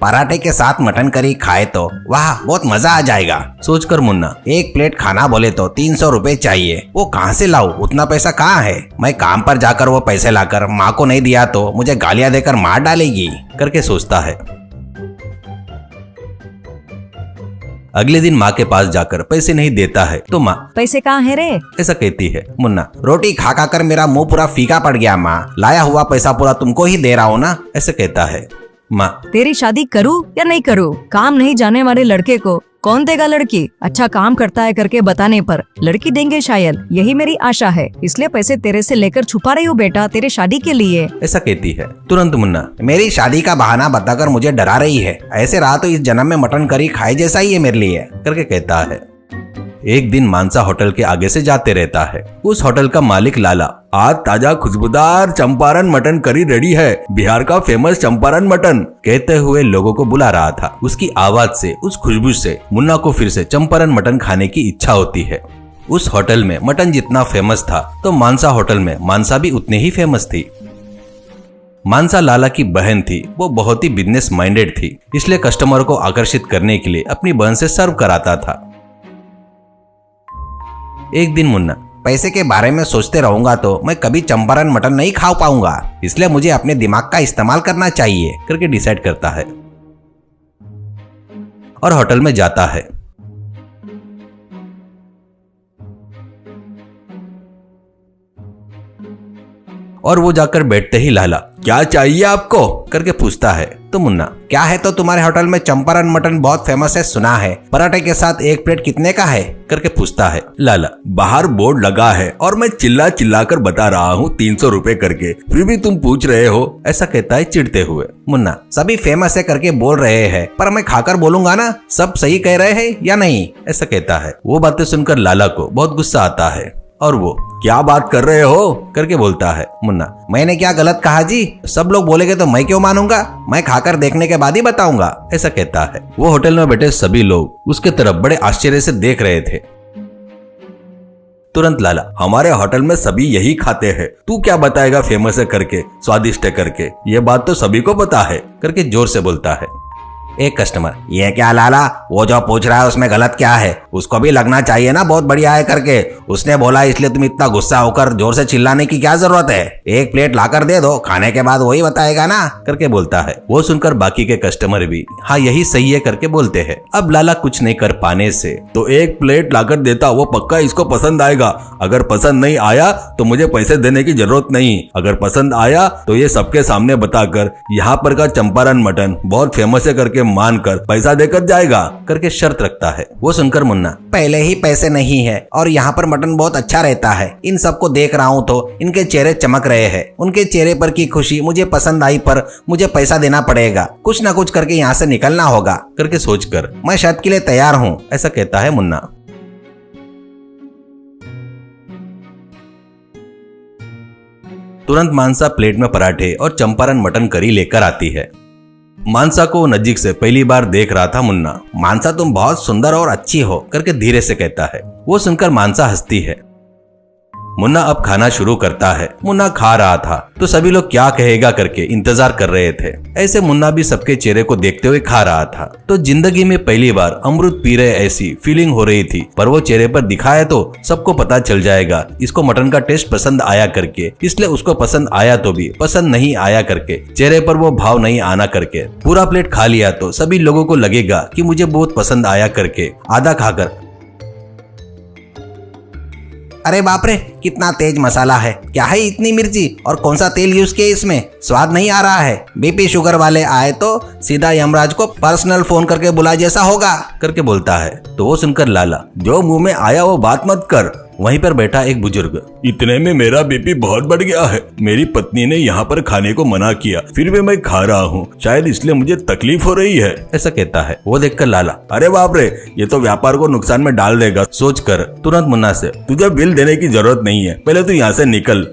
पराठे के साथ मटन करी खाए तो वाह बहुत मजा आ जाएगा। सोचकर मुन्ना एक प्लेट खाना बोले तो 300 रुपए चाहिए, वो कहाँ से लाऊं, उतना पैसा कहाँ है। मैं काम पर जाकर वो पैसे लाकर माँ को नहीं दिया तो मुझे गालियां देकर मार डालेगी करके सोचता है। अगले दिन माँ के पास जाकर पैसे नहीं देता है तो माँ पैसे कहाँ है रे? ऐसा कहती है। मुन्ना रोटी खा खा कर मेरा मुंह पूरा फीका पड़ गया माँ, लाया हुआ पैसा पूरा तुमको ही दे रहा हूँ ना, ऐसे कहता है। माँ तेरी शादी करूँ या नहीं करूँ? काम नहीं जाने वाले लड़के को कौन देगा लड़की? अच्छा काम करता है करके बताने पर लड़की देंगे शायद, यही मेरी आशा है, इसलिए पैसे तेरे से लेकर छुपा रही हूँ बेटा तेरे शादी के लिए, ऐसा कहती है। तुरंत मुन्ना मेरी शादी का बहाना बताकर मुझे डरा रही है, ऐसे रहा तो इस जन्म में मटन करी खाए जैसा ही है मेरे लिए करके कहता है। एक दिन मानसा होटल के आगे से जाते रहता है। उस होटल का मालिक लाला आज ताजा खुशबूदार चंपारण मटन करी रेडी है, बिहार का फेमस चंपारण मटन कहते हुए लोगों को बुला रहा था। उसकी आवाज से, उस खुशबू से मुन्ना को फिर से चंपारण मटन खाने की इच्छा होती है। उस होटल में मटन जितना फेमस था तो मानसा होटल में मानसा भी उतनी ही फेमस थी। मानसा लाला की बहन थी, वो बहुत ही बिजनेस माइंडेड थी, इसलिए कस्टमर को आकर्षित करने के लिए अपनी बहन से सर्व कराता था। एक दिन मुन्ना पैसे के बारे में सोचते रहूंगा तो मैं कभी चंपारण मटन नहीं खा पाऊंगा, इसलिए मुझे अपने दिमाग का इस्तेमाल करना चाहिए करके डिसाइड करता है और होटल में जाता है। और वो जाकर बैठते ही लाला क्या चाहिए आपको करके पूछता है तो मुन्ना क्या है तो तुम्हारे होटल में चंपारण मटन बहुत फेमस है सुना है, पराठे के साथ एक प्लेट कितने का है करके पूछता है। लाला बाहर बोर्ड लगा है और मैं चिल्ला चिल्ला कर बता रहा हूँ 300 रुपए करके, फिर भी तुम पूछ रहे हो, ऐसा कहता है चिढ़ते हुए। मुन्ना सभी फेमस है करके बोल रहे हैं पर मैं खाकर बोलूंगा ना सब सही कह रहे हैं या नहीं, ऐसा कहता है। वो बातें सुनकर लाला को बहुत गुस्सा आता है और वो क्या बात कर रहे हो करके बोलता है। मुन्ना मैंने क्या गलत कहा जी, सब लोग बोलेंगे तो मैं क्यों मानूंगा, मैं खाकर देखने के बाद ही बताऊंगा, ऐसा कहता है। वो होटल में बैठे सभी लोग उसके तरफ बड़े आश्चर्य से देख रहे थे। तुरंत लाला हमारे होटल में सभी यही खाते हैं, तू क्या बताएगा फेमस है करके, स्वादिष्ट है करके, ये बात तो सभी को पता है करके जोर से बोलता है। एक कस्टमर ये क्या लाला, वो जो पूछ रहा है उसमें गलत क्या है, उसको भी लगना चाहिए ना बहुत बढ़िया है करके, उसने बोला इसलिए तुम इतना गुस्सा होकर जोर से चिल्लाने की क्या जरूरत है, एक प्लेट लाकर दे दो, खाने के बाद वही बताएगा ना करके बोलता है। वो सुनकर बाकी के कस्टमर भी हाँ यही सही है करके बोलते हैं। अब लाला कुछ नहीं कर पाने से तो एक प्लेट लाकर देता, वो पक्का इसको पसंद आएगा, अगर पसंद नहीं आया तो मुझे पैसे देने की जरूरत नहीं, अगर पसंद आया तो ये सबके सामने बताकर यहाँ पर का चंपारण मटन बहुत फेमस है करके मानकर पैसा देकर जाएगा करके शर्त रखता है। वो सुनकर मुन्ना पहले ही पैसे नहीं है और यहाँ पर मटन बहुत अच्छा रहता है, इन सबको देख रहा हूँ तो इनके चेहरे चमक रहे हैं, उनके चेहरे पर की खुशी मुझे पसंद आई पर मुझे पैसा देना पड़ेगा, कुछ ना कुछ करके यहाँ से निकलना होगा करके सोचकर मैं शर्त के लिए तैयार हूँ, ऐसा कहता है मुन्ना। तुरंत मानसा प्लेट में पराठे और चंपारण मटन करी लेकर आती है। मानसा को नजीक से पहली बार देख रहा था मुन्ना। मानसा तुम बहुत सुंदर और अच्छी हो करके धीरे से कहता है। वो सुनकर मानसा हंसती है। मुन्ना अब खाना शुरू करता है। मुन्ना खा रहा था तो सभी लोग क्या कहेगा करके इंतजार कर रहे थे, ऐसे मुन्ना भी सबके चेहरे को देखते हुए खा रहा था। तो जिंदगी में पहली बार अमृत पी रहे ऐसी फीलिंग हो रही थी, पर वो चेहरे पर दिखाया तो सबको पता चल जाएगा इसको मटन का टेस्ट पसंद आया करके, इसलिए उसको पसंद आया तो भी पसंद नहीं आया करके, चेहरे पर वो भाव नहीं आना करके। पूरा प्लेट खा लिया तो सभी लोगों को लगेगा कि मुझे बहुत पसंद आया करके। आधा खाकर अरे बाप रे कितना तेज मसाला है, क्या है इतनी मिर्ची और कौन सा तेल यूज किया इसमें, स्वाद नहीं आ रहा है, बीपी शुगर वाले आए तो सीधा यमराज को पर्सनल फोन करके बुला जैसा होगा करके बोलता है। तो वो सुनकर लाला जो मुंह में आया वो बात मत कर। वहीं पर बैठा एक बुजुर्ग इतने में मेरा बीपी बहुत बढ़ गया है, मेरी पत्नी ने यहाँ पर खाने को मना किया फिर भी मैं खा रहा हूँ, शायद इसलिए मुझे तकलीफ हो रही है, ऐसा कहता है। वो देखकर लाला अरे बाप रे ये तो व्यापार को नुकसान में डाल देगा सोचकर तुरंत मुन्ना से तुझे बिल देने की जरूरत नहीं है, पहले तू यहाँ से निकल